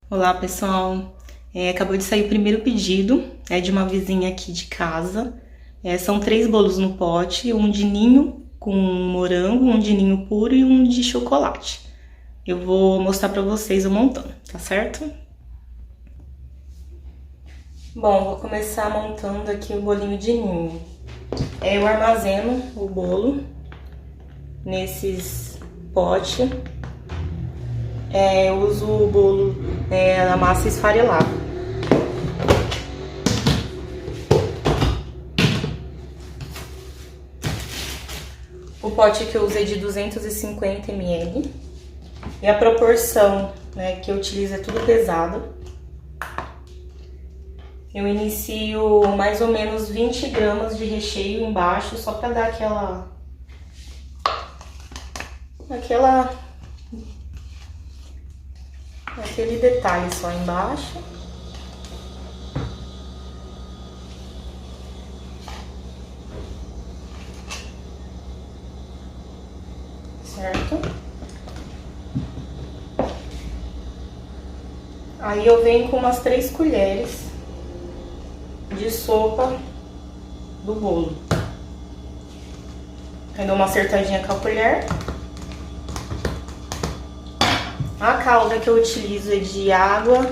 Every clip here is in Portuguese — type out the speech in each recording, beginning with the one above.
Olá, pessoal. Acabou de sair o primeiro pedido, é de uma vizinha aqui de casa. São 3 bolos no pote, um de ninho com morango, um de ninho puro e um de chocolate. Eu vou mostrar pra vocês o montando, tá certo? Bom, vou começar montando aqui o bolinho de ninho. Eu armazeno o bolo nesses potes. Eu uso o bolo na massa esfarelada. O pote que eu usei de 250 ml. E a proporção que eu utilizo é tudo pesado. Eu inicio mais ou menos 20 gramas de recheio embaixo, só pra dar aquele detalhe só embaixo. Certo? Aí eu venho com umas 3 colheres de sopa do bolo. Aí dou uma acertadinha com a colher. A calda que eu utilizo é de água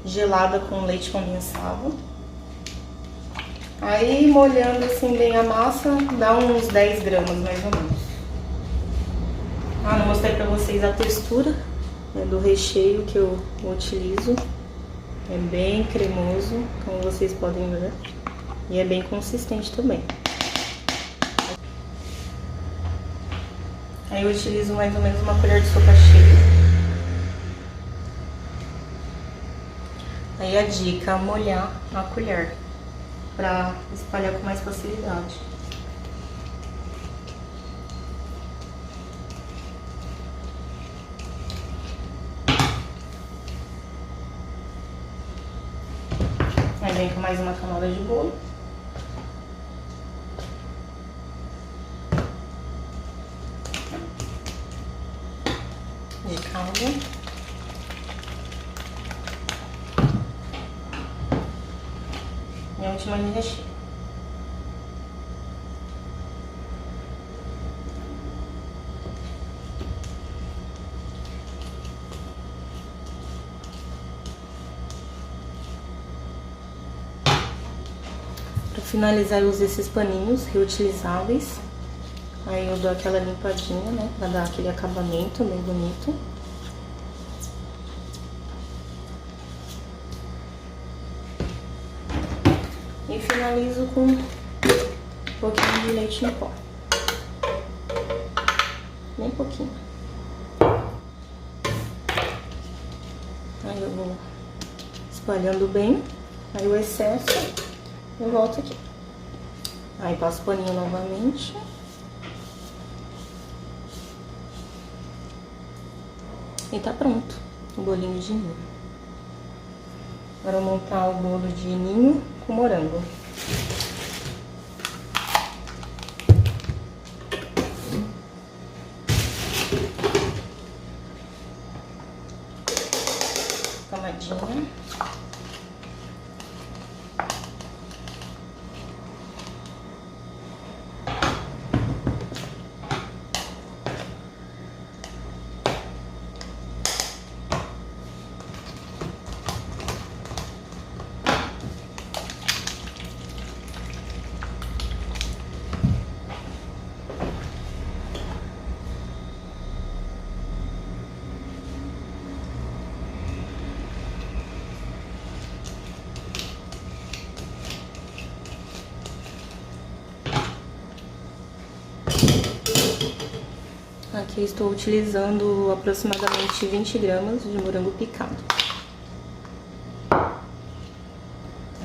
gelada com leite condensado. Aí, molhando assim bem a massa, dá uns 10 gramas mais ou menos. Não mostrei pra vocês a textura do recheio que eu utilizo. É bem cremoso, como vocês podem ver. E é bem consistente também. Aí eu utilizo mais ou menos uma colher de sopa cheia. Aí a dica, molhar a colher pra espalhar com mais facilidade. Aí vem com mais uma camada de bolo. De calda. E a última de recheio. Para finalizar, eu uso esses paninhos reutilizáveis. Aí eu dou aquela limpadinha, né, pra dar aquele acabamento bem bonito. E finalizo com um pouquinho de leite em pó. Bem pouquinho. Aí eu vou espalhando bem. Aí o excesso eu volto aqui. Aí passo o paninho novamente. E tá pronto o bolinho de ninho. Agora eu vou montar o bolo de ninho com morango. Camadinha. Aqui estou utilizando aproximadamente 20 gramas de morango picado.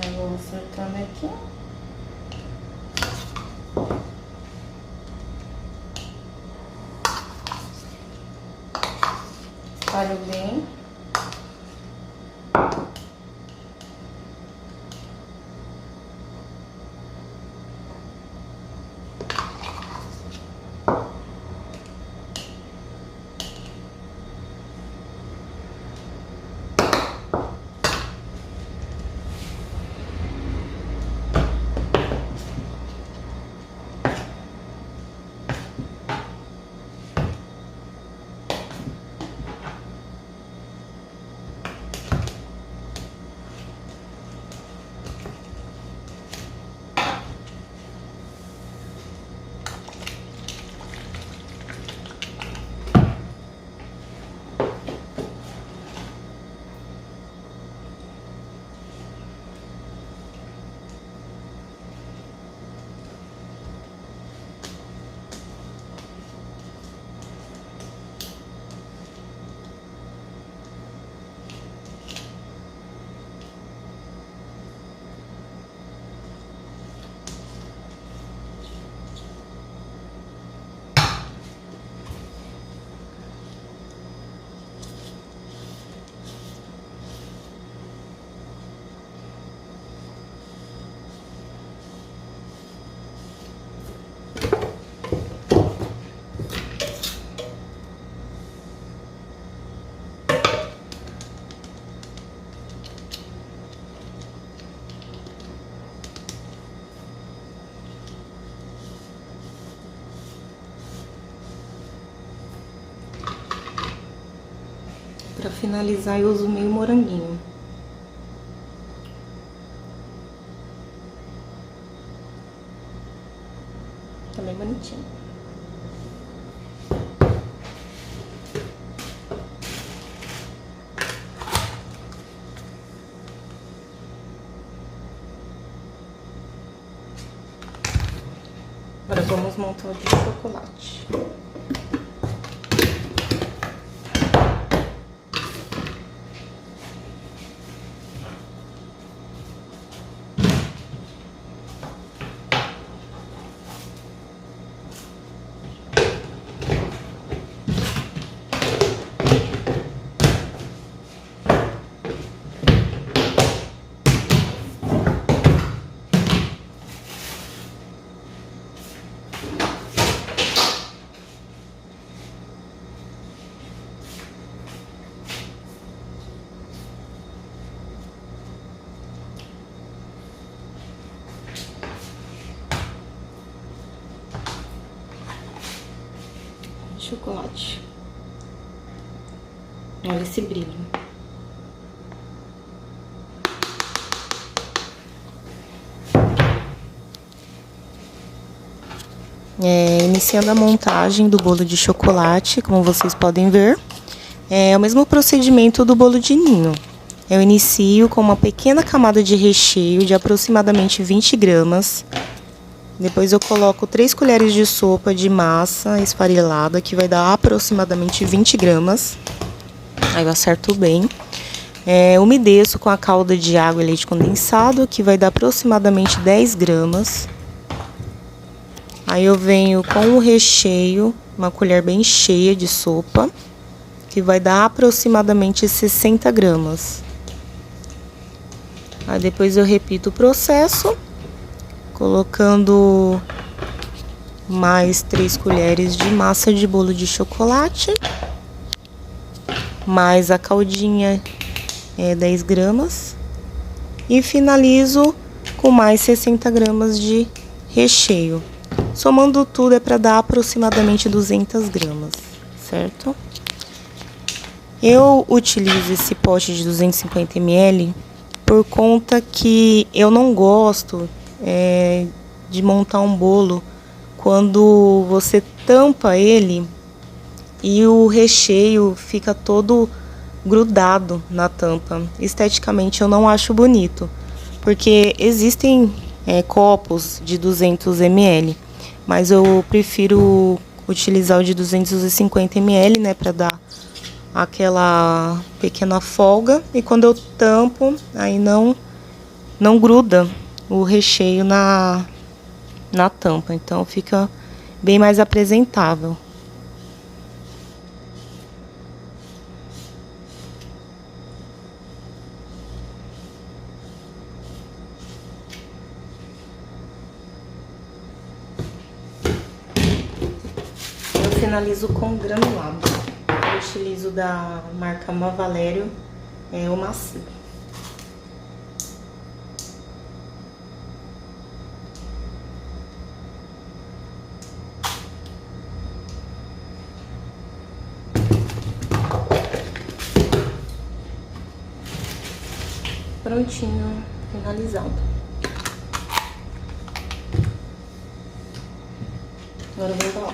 Eu vou acertando aqui. Espalho bem. finalizar eu uso meio moranguinho. Tá bem bonitinho. Agora vamos montar o de chocolate. Chocolate. Olha esse brilho. Iniciando a montagem do bolo de chocolate, como vocês podem ver, é o mesmo procedimento do bolo de ninho. Eu inicio com uma pequena camada de recheio de aproximadamente 20 gramas. Depois eu coloco 3 colheres de sopa de massa esfarelada, que vai dar aproximadamente 20 gramas. Aí eu acerto bem. Umedeço com a calda de água e leite condensado, que vai dar aproximadamente 10 gramas. Aí eu venho com o recheio, uma colher bem cheia de sopa, que vai dar aproximadamente 60 gramas. Aí depois eu repito o processo, colocando mais 3 colheres de massa de bolo de chocolate, mais a caldinha, 10 gramas, e finalizo com mais 60 gramas de recheio. Somando tudo é para dar aproximadamente 200 gramas, certo? Eu utilizo esse pote de 250 ml por conta que eu não gosto de montar um bolo quando você tampa ele e o recheio fica todo grudado na tampa. Esteticamente eu não acho bonito, porque existem copos de 200 ml, mas eu prefiro utilizar o de 250 ml, né, para dar aquela pequena folga, e quando eu tampo, aí não gruda o recheio na tampa, então fica bem mais apresentável. Eu finalizo com granulado. Eu utilizo da marca Mavalério, o macio. Prontinho, finalizado. Agora eu vou embalar.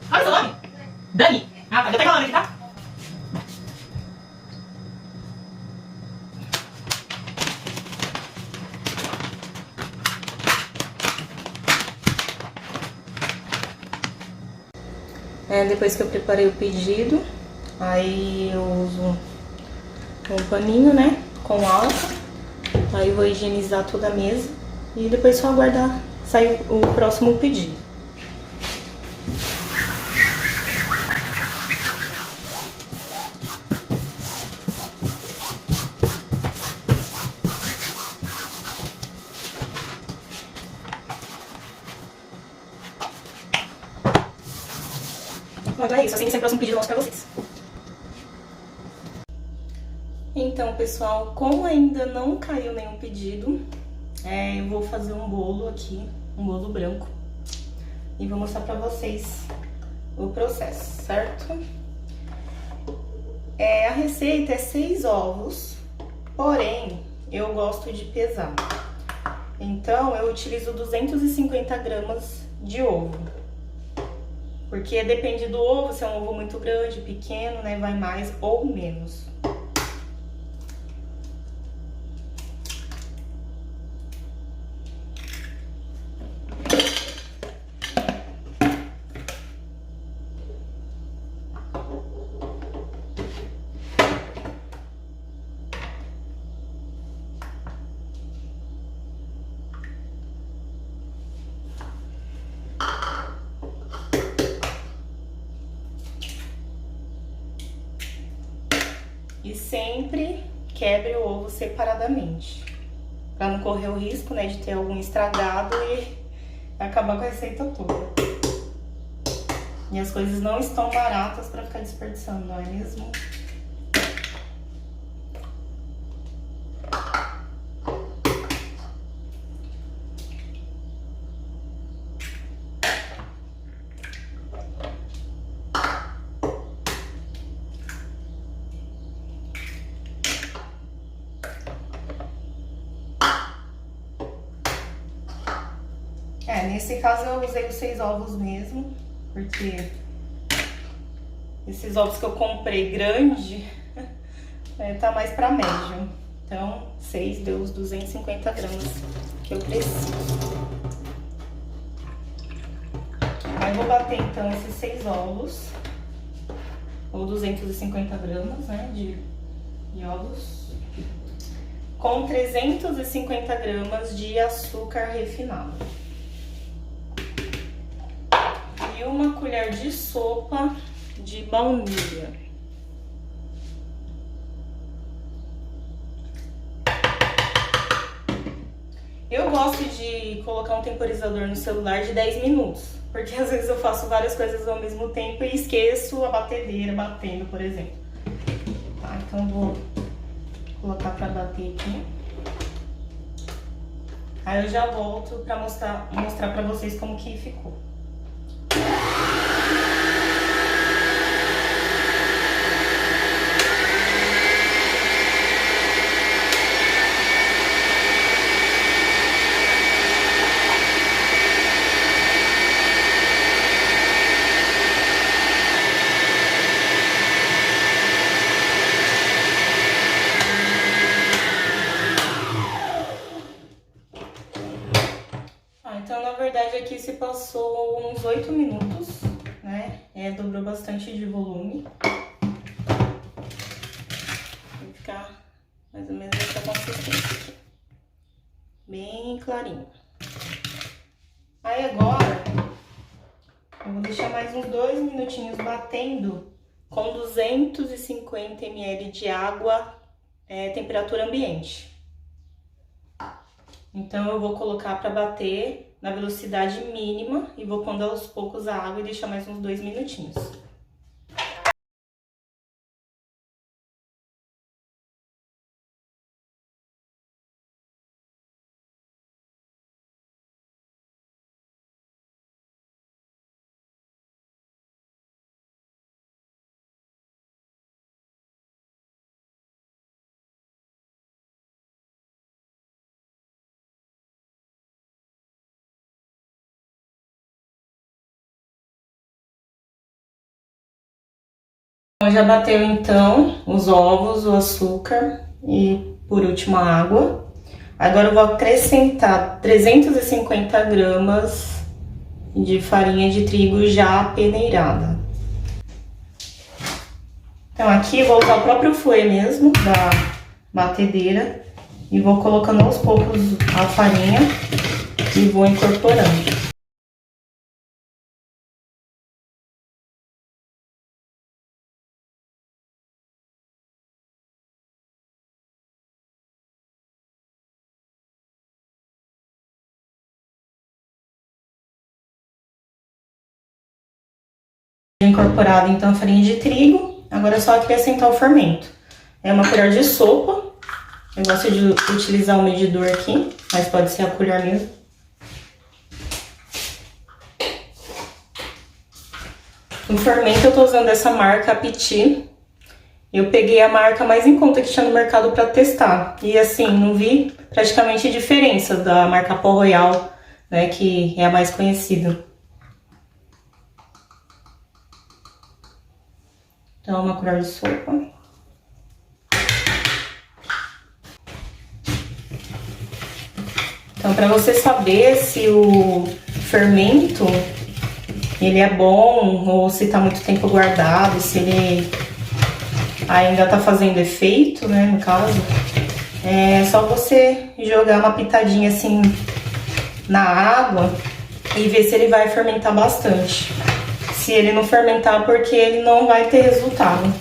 Qual é o seu nome? Dani? Ah, tá. Já tá calando aqui, tá? Depois que eu preparei o pedido, aí eu uso um paninho, né, com álcool. Aí vou higienizar toda a mesa e depois só aguardar sair o próximo pedido. Mas é isso, assim que sempre próximo pedido nosso pra vocês. Então, pessoal, como ainda não caiu nenhum pedido, eu vou fazer um bolo aqui, um bolo branco. E vou mostrar pra vocês o processo, certo? A receita é 6 ovos, porém, eu gosto de pesar. Então, eu utilizo 250 gramas de ovo. Porque depende do ovo, se é um ovo muito grande, pequeno, né, vai mais ou menos. E sempre quebre o ovo separadamente, para não correr o risco, né, de ter algum estragado e acabar com a receita toda. E as coisas não estão baratas para ficar desperdiçando, não é mesmo? Nesse caso eu usei os 6 ovos mesmo, porque esses ovos que eu comprei grande, tá mais pra médio. Então, 6 deu os 250 gramas que eu preciso. Aí vou bater então esses 6 ovos, ou 250 gramas, né, de ovos, com 350 gramas de açúcar refinado. E uma colher de sopa de baunilha. Eu gosto de colocar um temporizador no celular de 10 minutos, porque às vezes eu faço várias coisas ao mesmo tempo e esqueço a batedeira batendo, por exemplo. Tá, então vou colocar pra bater aqui. Aí eu já volto pra mostrar pra vocês como que ficou. Então, na verdade, aqui se passou uns 8 minutos, né? Dobrou bastante de volume. Vai ficar mais ou menos essa consistência aqui. Bem clarinho. Aí agora, eu vou deixar mais uns 2 minutinhos batendo com 250 ml de água, temperatura ambiente. Então, eu vou colocar para bater na velocidade mínima e vou pondo aos poucos a água e deixar mais uns 2 minutinhos. Já bateu então os ovos, o açúcar e por último a água. Agora eu vou acrescentar 350 gramas de farinha de trigo já peneirada. Então aqui eu vou usar o próprio fouet mesmo da batedeira e vou colocando aos poucos a farinha e vou incorporando. Incorporado então a farinha de trigo, agora é só acrescentar o fermento. É uma colher de sopa, eu gosto de utilizar o medidor aqui, mas pode ser a colher mesmo. O fermento eu tô usando essa marca Apiti. Eu peguei a marca mais em conta que tinha no mercado para testar. E assim, não vi praticamente diferença da marca Pó Royal, né, que é a mais conhecida. Então, uma colher de sopa. Então, para você saber se o fermento ele é bom ou se tá muito tempo guardado, se ele ainda tá fazendo efeito, né, no caso, é só você jogar uma pitadinha assim na água e ver se ele vai fermentar bastante. Se ele não fermentar, porque ele não vai ter resultado.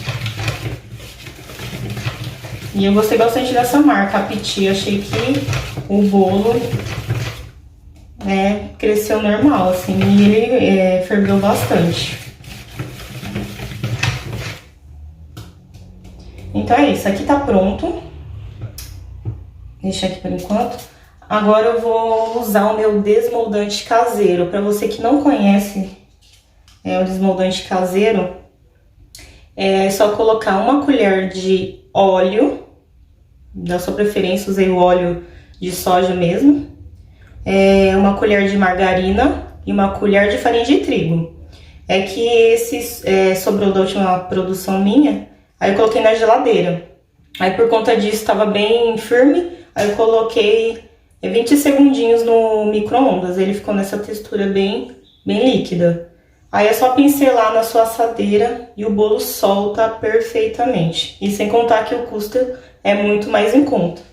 E eu gostei bastante dessa marca, Apiti. Achei que o bolo cresceu normal, assim, e ele ferveu bastante. Então é isso, aqui tá pronto. Deixa aqui por enquanto. Agora eu vou usar o meu desmoldante caseiro. Para você que não conhece o desmoldante caseiro, é só colocar uma colher de óleo, da sua preferência, usei o óleo de soja mesmo, uma colher de margarina e uma colher de farinha de trigo. É que esse sobrou da última produção minha, aí eu coloquei na geladeira. Aí por conta disso estava bem firme, aí eu coloquei 20 segundinhos no micro-ondas, ele ficou nessa textura bem líquida. Aí é só pincelar na sua assadeira e o bolo solta perfeitamente. E sem contar que o custo é muito mais em conta.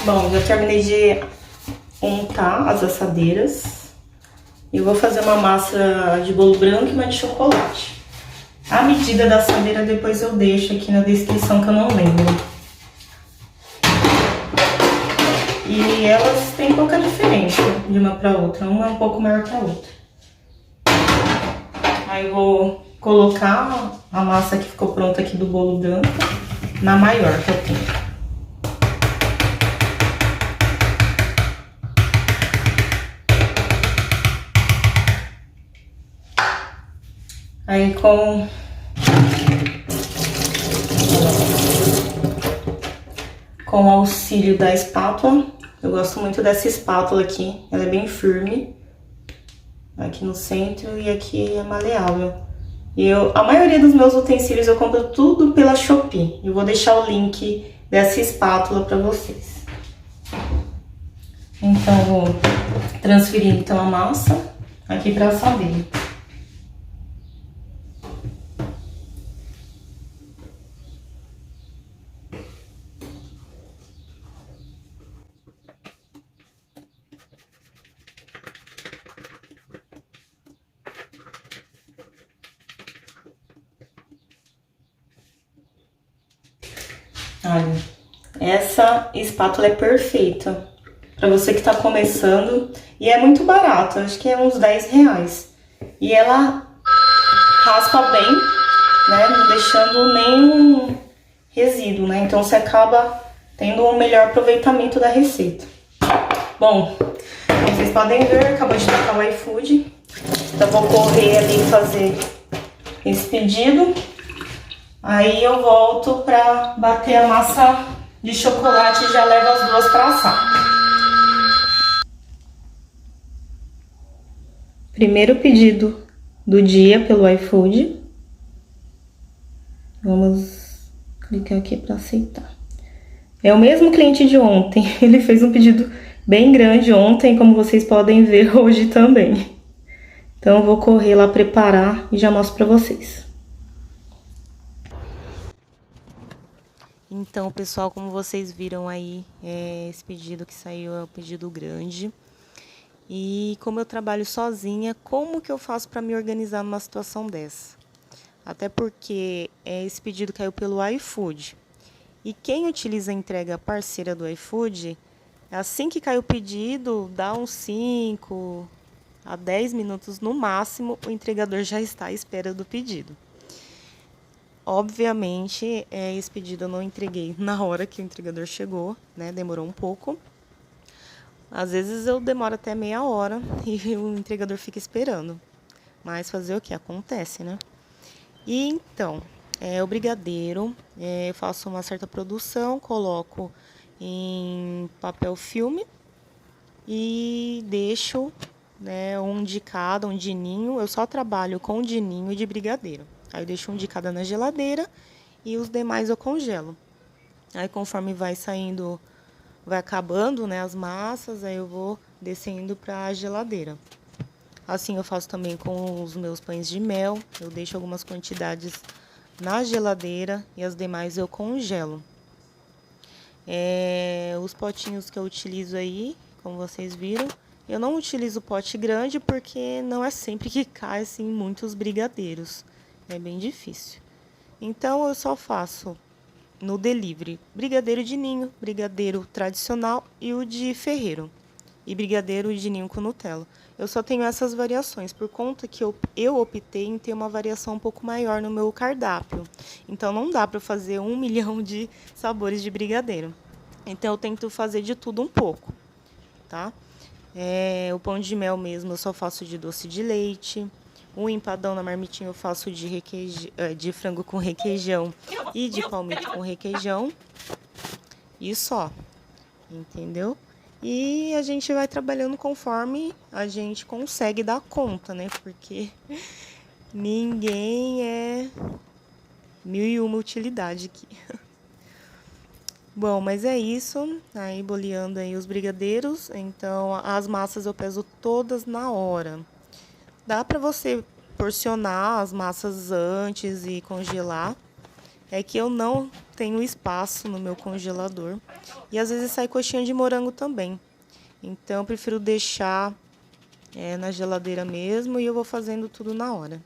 Bom, já terminei de untar as assadeiras. Eu vou fazer uma massa de bolo branco e uma de chocolate. A medida da assadeira depois eu deixo aqui na descrição, que eu não lembro. E elas têm pouca diferença de uma para outra, uma é um pouco maior que a outra. Aí eu vou colocar a massa que ficou pronta aqui do bolo branco na maior que eu tenho. Aí com o auxílio da espátula, eu gosto muito dessa espátula aqui, ela é bem firme, aqui no centro e aqui é maleável. E a maioria dos meus utensílios eu compro tudo pela Shopee, eu vou deixar o link dessa espátula para vocês. Então eu vou transferir então a massa aqui para a assadeira. Olha, essa espátula é perfeita para você que tá começando e é muito barata, acho que é uns 10 reais. E ela raspa bem, né, não deixando nenhum resíduo, né, então você acaba tendo um melhor aproveitamento da receita. Bom, como vocês podem ver, acabou de tocar o iFood, então vou correr ali fazer esse pedido. Aí eu volto pra bater a massa de chocolate e já levo as duas pra assar. Primeiro pedido do dia pelo iFood. Vamos clicar aqui para aceitar. É o mesmo cliente de ontem. Ele fez um pedido bem grande ontem, como vocês podem ver hoje também. Então eu vou correr lá preparar e já mostro para vocês. Então, pessoal, como vocês viram aí, esse pedido que saiu é o pedido grande. E como eu trabalho sozinha, como que eu faço para me organizar numa situação dessa? Até porque esse pedido caiu pelo iFood. E quem utiliza a entrega parceira do iFood, assim que cai o pedido, dá uns 5 a 10 minutos no máximo, o entregador já está à espera do pedido. Obviamente, esse pedido eu não entreguei na hora que o entregador chegou, né? Demorou um pouco. Às vezes eu demoro até meia hora e o entregador fica esperando. Mas fazer o que? Acontece, né? E então, o brigadeiro, eu faço uma certa produção, coloco em papel filme e deixo, né, um de cada, um de ninho. Eu só trabalho com de ninho e de brigadeiro. Aí eu deixo um de cada na geladeira e os demais eu congelo. Aí conforme vai saindo, vai acabando, né, as massas, aí eu vou descendo para a geladeira. Assim eu faço também com os meus pães de mel. Eu deixo algumas quantidades na geladeira e as demais eu congelo. Os potinhos que eu utilizo aí, como vocês viram, eu não utilizo pote grande porque não é sempre que cai assim muitos brigadeiros. É bem difícil. Então eu só faço no delivery brigadeiro de ninho, brigadeiro tradicional e o de ferreiro. E brigadeiro de ninho com Nutella. Eu só tenho essas variações, por conta que eu optei em ter uma variação um pouco maior no meu cardápio. Então, não dá para fazer 1 milhão de sabores de brigadeiro. Então, eu tento fazer de tudo um pouco, tá? O pão de mel mesmo eu só faço de doce de leite. O empadão na marmitinha eu faço de frango com requeijão e de palmito com requeijão. E só, entendeu? E a gente vai trabalhando conforme a gente consegue dar conta, né? Porque ninguém é 1001 utilidade aqui. Bom, mas é isso. Aí, boleando aí os brigadeiros. Então, as massas eu peso todas na hora. Dá pra você porcionar as massas antes e congelar. É que eu não tenho espaço no meu congelador. E às vezes sai coxinha de morango também. Então, eu prefiro deixar na geladeira mesmo e eu vou fazendo tudo na hora.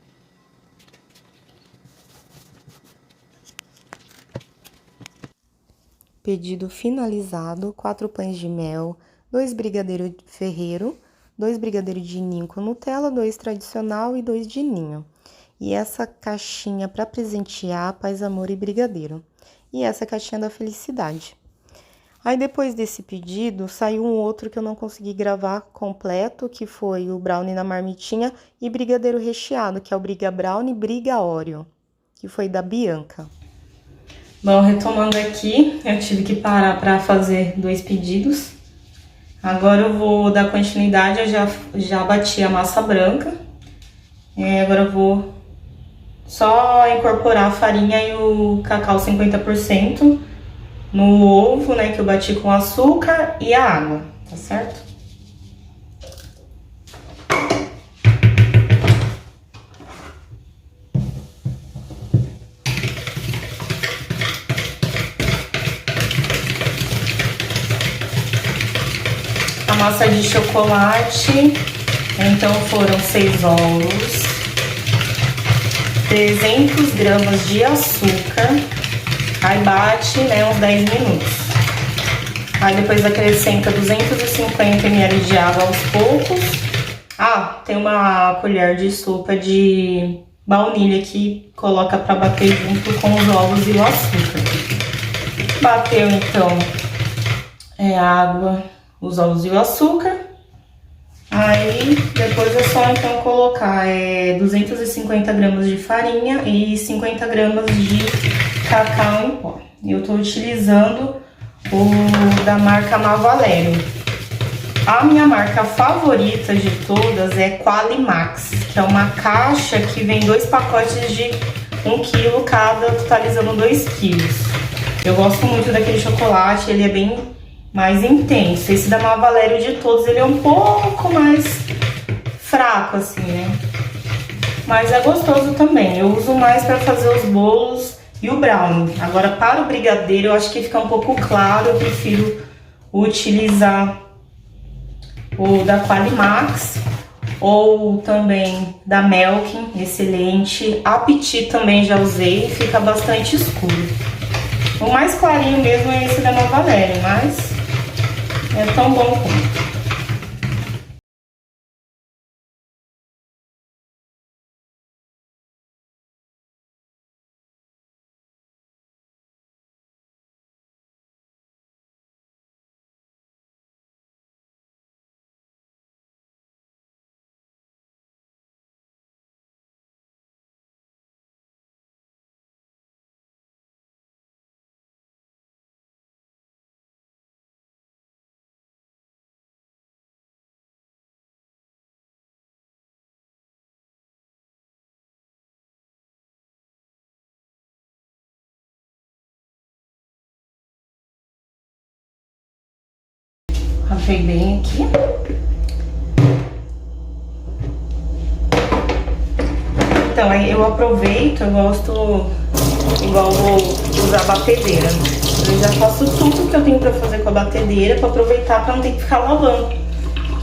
Pedido finalizado: 4 pães de mel, 2 brigadeiros ferreiro, 2 brigadeiros de ninho com Nutella, 2 tradicional e 2 de ninho. E essa caixinha para presentear paz, amor e brigadeiro. E essa caixinha da felicidade. Aí depois desse pedido, saiu um outro que eu não consegui gravar completo, que foi o brownie na marmitinha e brigadeiro recheado, que é o Briga Brownie Briga Oreo, que foi da Bianca. Bom, retomando aqui, eu tive que parar para fazer 2 pedidos. Agora eu vou dar continuidade, eu já bati a massa branca. Agora eu vou só incorporar a farinha e o cacau 50% no ovo, né, que eu bati com açúcar e a água, tá certo? A massa de chocolate, então foram 6 ovos, 300 gramas de açúcar, aí bate, né, uns 10 minutos. Aí depois acrescenta 250 ml de água aos poucos. Ah, tem uma colher de sopa de baunilha que coloca para bater junto com os ovos e o açúcar. Bateu então a água, os ovos e o açúcar. Aí, depois é só então colocar 250 gramas de farinha e 50 gramas de cacau em pó. Eu tô utilizando o da marca Mavalério. A minha marca favorita de todas é Qualimax, que é uma caixa que vem 2 pacotes de 1 kg cada, totalizando 2 quilos. Eu gosto muito daquele chocolate, ele é bem mais intenso. Esse da Mavalério de todos, ele é um pouco mais fraco, assim, né? Mas é gostoso também. Eu uso mais para fazer os bolos e o brownie. Agora, para o brigadeiro, eu acho que fica um pouco claro, eu prefiro utilizar o da Qualimax ou também da Melkin, excelente. Apiti também já usei, fica bastante escuro. O mais clarinho mesmo é esse da Nova Valéria, mas é tão bom quanto. Rafei bem aqui. Então, aí eu aproveito, eu gosto, igual vou usar a batedeira. Eu já faço tudo que eu tenho pra fazer com a batedeira pra aproveitar pra não ter que ficar lavando.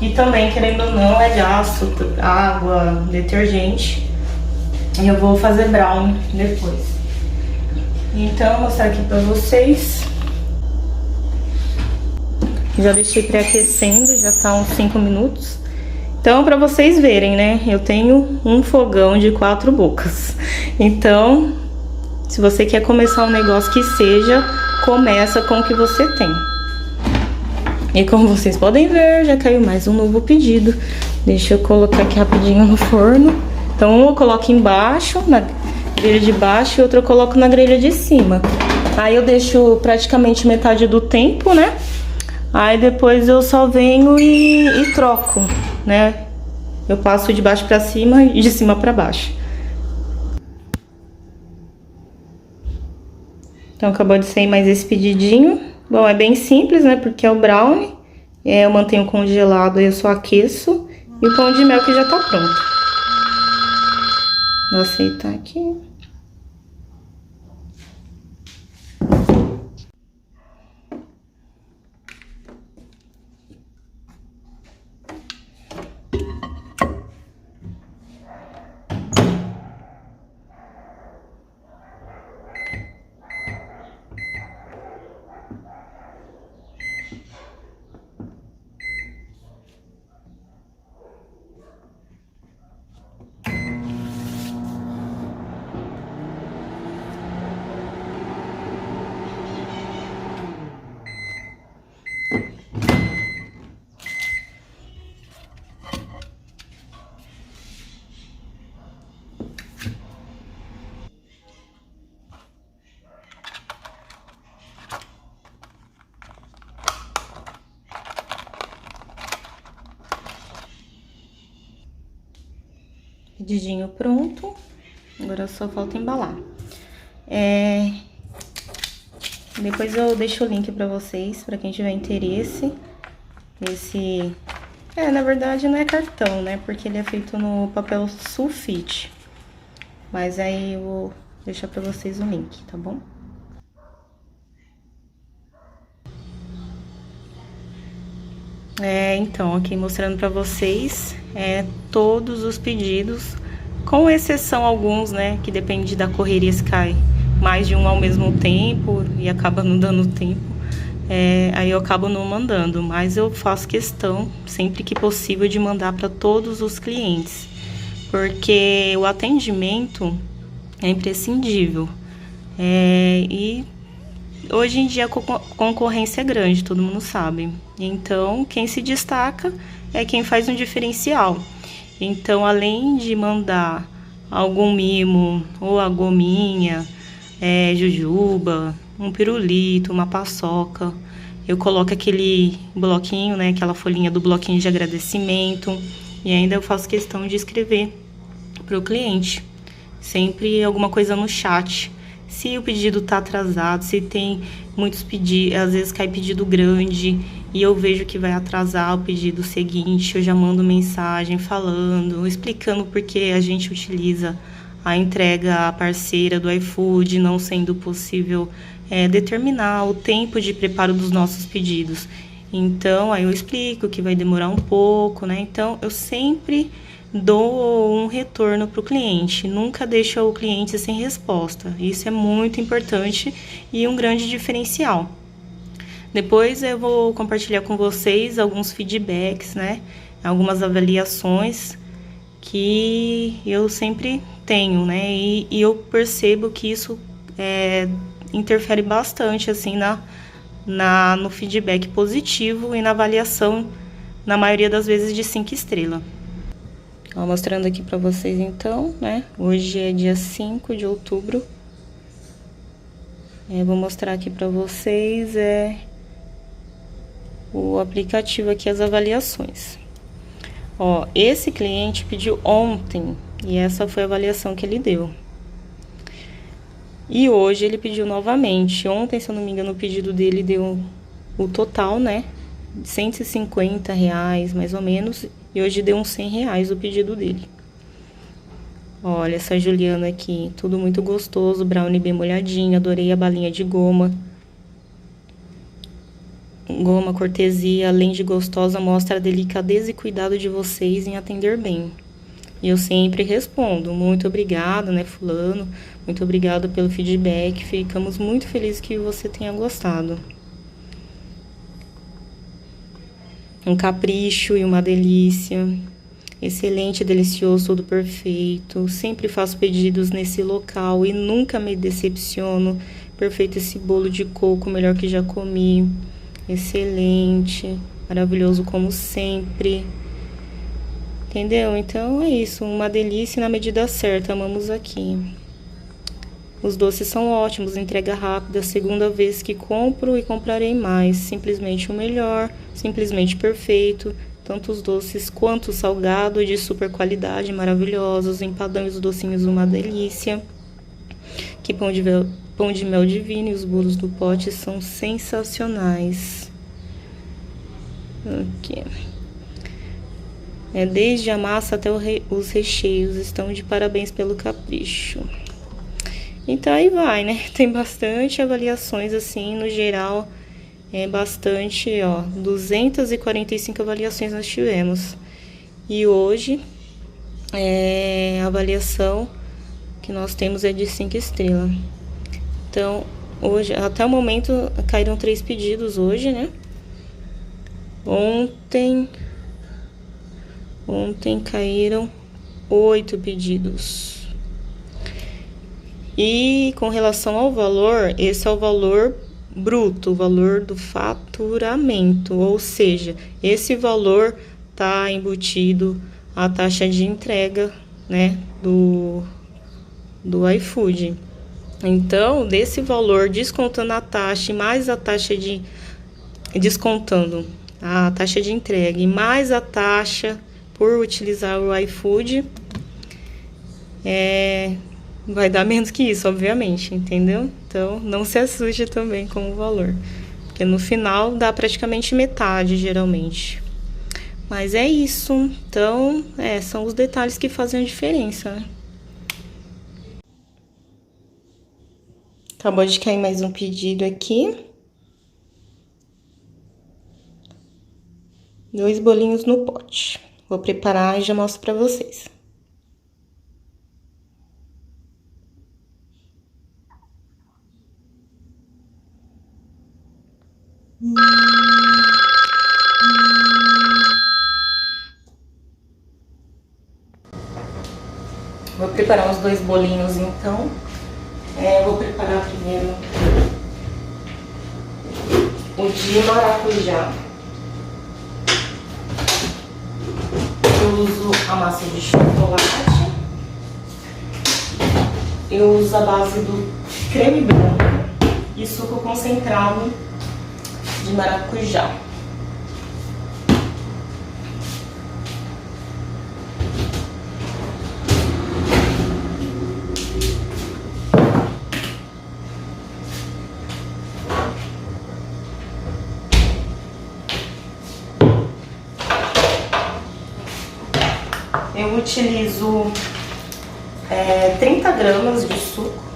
E também, querendo ou não, é gasto, água, detergente. E eu vou fazer brownie depois. Então, vou mostrar aqui pra vocês. Já deixei pré-aquecendo, já tá uns 5 minutos. Então, pra vocês verem, né, eu tenho um fogão de 4 bocas. Então, se você quer começar um negócio que seja, começa com o que você tem. E como vocês podem ver, já caiu mais um novo pedido. Deixa eu colocar aqui rapidinho no forno. Então, um eu coloco embaixo, na grelha de baixo, e outro eu coloco na grelha de cima. Aí eu deixo praticamente metade do tempo, né? Aí depois eu só venho e troco, né? Eu passo de baixo pra cima e de cima pra baixo. Então acabou de sair mais esse pedidinho. Bom, é bem simples, né? Porque é o brownie. Eu mantenho congelado e eu só aqueço. E o pão de mel que já tá pronto. Vou aceitar aqui. Pedidinho pronto, agora só falta embalar. Depois eu deixo o link pra vocês, pra quem tiver interesse. Esse, na verdade não é cartão, né, porque ele é feito no papel sulfite. Mas aí eu vou deixar pra vocês o link, tá bom? Então, aqui mostrando pra vocês todos os pedidos, com exceção alguns, né, que depende da correria, se cai mais de um ao mesmo tempo e acaba não dando tempo, aí eu acabo não mandando, mas eu faço questão, sempre que possível, de mandar para todos os clientes, porque o atendimento é imprescindível, e hoje em dia a concorrência é grande, todo mundo sabe. Então, quem se destaca é quem faz um diferencial. Então, além de mandar algum mimo, ou a gominha, jujuba, um pirulito, uma paçoca, eu coloco aquele bloquinho, né, aquela folhinha do bloquinho de agradecimento, e ainda eu faço questão de escrever para o cliente, sempre alguma coisa no chat. Se o pedido tá atrasado, se tem muitos pedidos, às vezes cai pedido grande e eu vejo que vai atrasar o pedido seguinte, eu já mando mensagem falando, explicando por que a gente utiliza a entrega parceira do iFood, não sendo possível determinar o tempo de preparo dos nossos pedidos. Então, aí eu explico que vai demorar um pouco, né? Então, eu sempre dou um retorno para o cliente, nunca deixo o cliente sem resposta. Isso é muito importante e um grande diferencial. Depois eu vou compartilhar com vocês alguns feedbacks, né? Algumas avaliações que eu sempre tenho, né? E eu percebo que isso interfere bastante, assim, no feedback positivo e na avaliação, na maioria das vezes, de 5 estrelas. Ó, mostrando aqui pra vocês, então, né? Hoje é dia 5 de outubro. Vou mostrar aqui pra vocês o aplicativo aqui, as avaliações. Ó, esse cliente pediu ontem e essa foi a avaliação que ele deu. E hoje ele pediu novamente. Ontem, se eu não me engano, o pedido dele deu o total, né? R$150, mais ou menos. E hoje deu uns R$100 o pedido dele. Olha essa Juliana aqui, tudo muito gostoso, brownie bem molhadinho, adorei a balinha de goma. Goma cortesia, além de gostosa, mostra a delicadeza e cuidado de vocês em atender bem. E eu sempre respondo, muito obrigado, né, fulano, muito obrigado pelo feedback, ficamos muito felizes que você tenha gostado. Um capricho e uma delícia, excelente, delicioso, tudo perfeito, sempre faço pedidos nesse local e nunca me decepciono, perfeito esse bolo de coco, melhor que já comi, excelente, maravilhoso como sempre. Entendeu? Então é isso, uma delícia na medida certa, amamos aqui. Os doces são ótimos, entrega rápida, segunda vez que compro e comprarei mais. Simplesmente o melhor, simplesmente perfeito. Tanto os doces quanto o salgado, de super qualidade, maravilhosos. Empadão e os docinhos, uma delícia. Que pão de mel divino e os bolos do pote são sensacionais. Aqui. Desde a massa até os recheios estão de parabéns pelo capricho. Então aí vai, né? Tem bastante avaliações assim, no geral, bastante, ó, 245 avaliações nós tivemos. E hoje, a avaliação que nós temos é de 5 estrelas. Então, hoje, até o momento, caíram 3 pedidos hoje, né? Ontem caíram 8 pedidos. E com relação ao valor, esse é o valor bruto, o valor do faturamento. Ou seja, esse valor tá embutido a taxa de entrega, né, do iFood. Então, desse valor, descontando a taxa e mais a taxa de... Descontando a taxa de entrega e mais a taxa por utilizar o iFood, vai dar menos que isso, obviamente, entendeu? Então, não se assuste também com o valor, porque no final dá praticamente metade, geralmente. Mas é isso, então, são os detalhes que fazem a diferença, né? Acabou de cair mais um pedido aqui. 2 bolinhos no pote. Vou preparar e já mostro pra vocês. Vou preparar os 2 bolinhos, então. Vou preparar primeiro o de maracujá. Eu uso a massa de chocolate. Eu uso a base do creme branco e suco concentrado de maracujá. Eu utilizo 30 gramas de suco.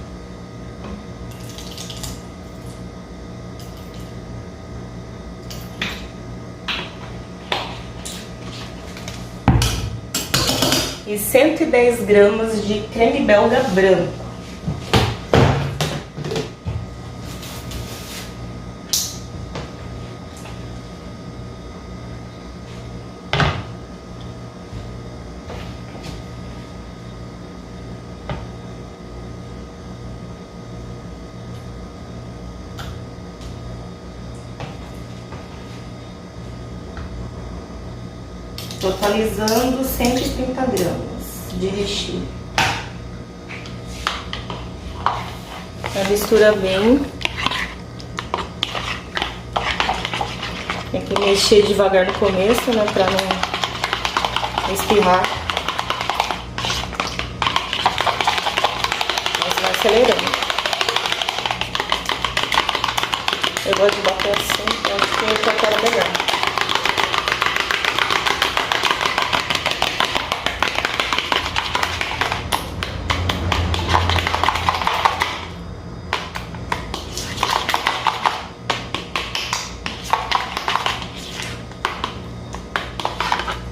E 110 gramas de creme belga branco. Totalizando 130 gramas de recheio. Mistura bem. Tem que mexer devagar no começo, né, pra não espirrar. Mas vai acelerando. Eu gosto de bater assim, então acho que fica a cara melhor.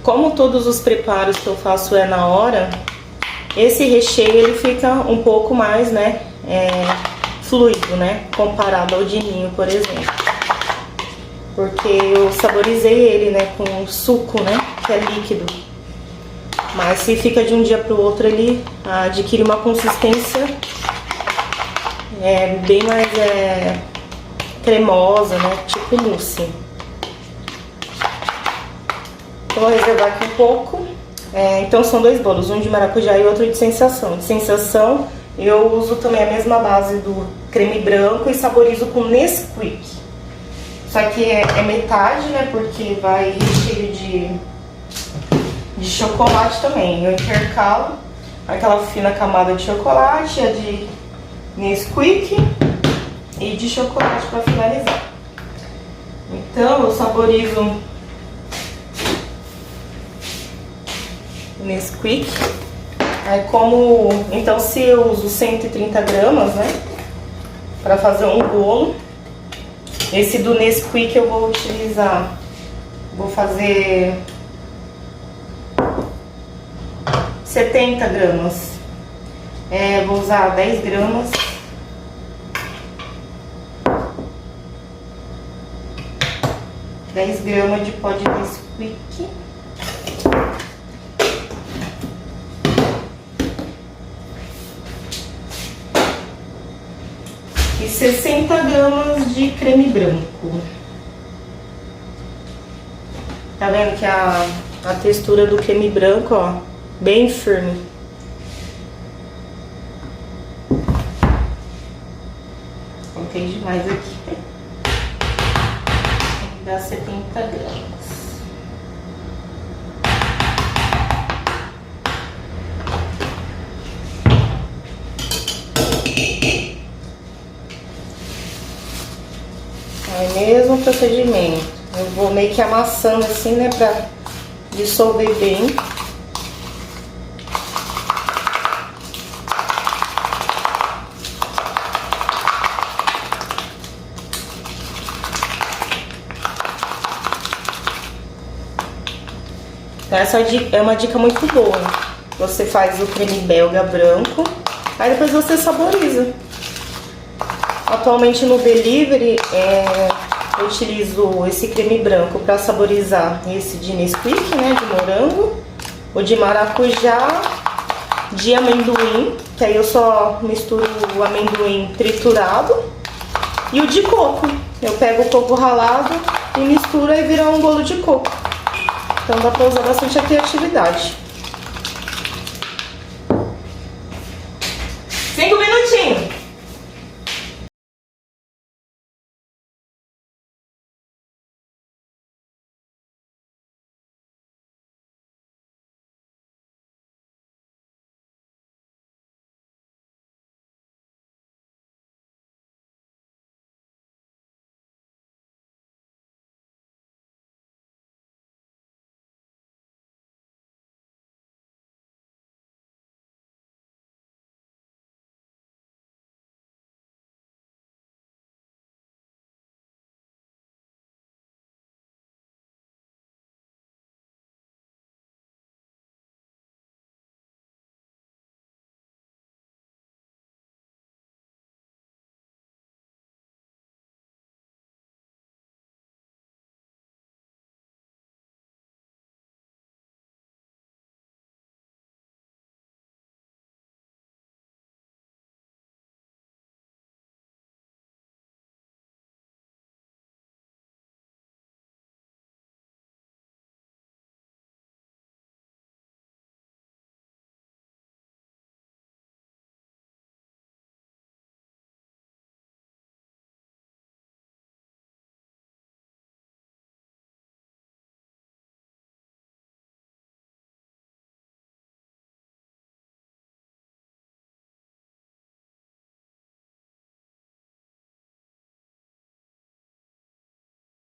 Como todos os preparos que eu faço é na hora, esse recheio ele fica um pouco mais, né, fluido, né, comparado ao de ninho, por exemplo. Porque eu saborizei ele, né, com suco, né, que é líquido. Mas se fica de um dia para o outro, ele adquire uma consistência bem mais cremosa, né, tipo mousse. Vou reservar aqui um pouco. Então são dois bolos, um de maracujá e outro de sensação. De sensação eu uso também a mesma base do creme branco e saborizo com Nesquik. Só que é metade, né, porque vai recheio de chocolate também. Eu intercalo aquela fina camada de chocolate, a de Nesquik e de chocolate para finalizar. Então eu saborizo Nesquik. Então se eu uso 130 gramas, né, para fazer um bolo, esse do Nesquik eu vou utilizar, vou fazer 70 gramas. Vou usar 10 gramas. De pó de Nesquik. E 60 gramas de creme branco. Tá vendo que a textura do creme branco, ó, bem firme. Coloquei demais aqui. Tem que dar 70 gramas. Mesmo procedimento. Eu vou meio que amassando assim, né, pra dissolver bem. Então, essa é uma dica muito boa. Você faz o creme belga branco, aí depois você saboriza. Atualmente no delivery eu utilizo esse creme branco para saborizar esse de Nesquik, né, de morango, o de maracujá, de amendoim, que aí eu só misturo o amendoim triturado, e o de coco. Eu pego o coco ralado e misturo e vira um bolo de coco. Então dá para usar bastante a criatividade. 5 minutinhos.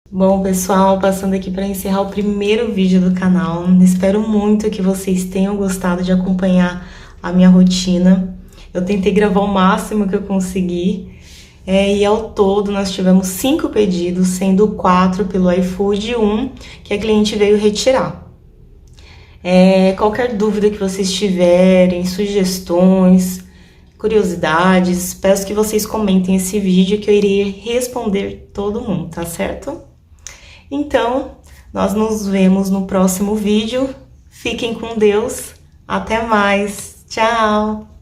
Bom, pessoal, passando aqui para encerrar o primeiro vídeo do canal. Espero muito que vocês tenham gostado de acompanhar a minha rotina. Eu tentei gravar o máximo que eu consegui. E ao todo nós tivemos 5 pedidos, sendo 4 pelo iFood e 1 que a cliente veio retirar. Qualquer dúvida que vocês tiverem, sugestões, curiosidades, peço que vocês comentem esse vídeo que eu irei responder todo mundo, tá certo? Então, nós nos vemos no próximo vídeo. Fiquem com Deus. Até mais. Tchau!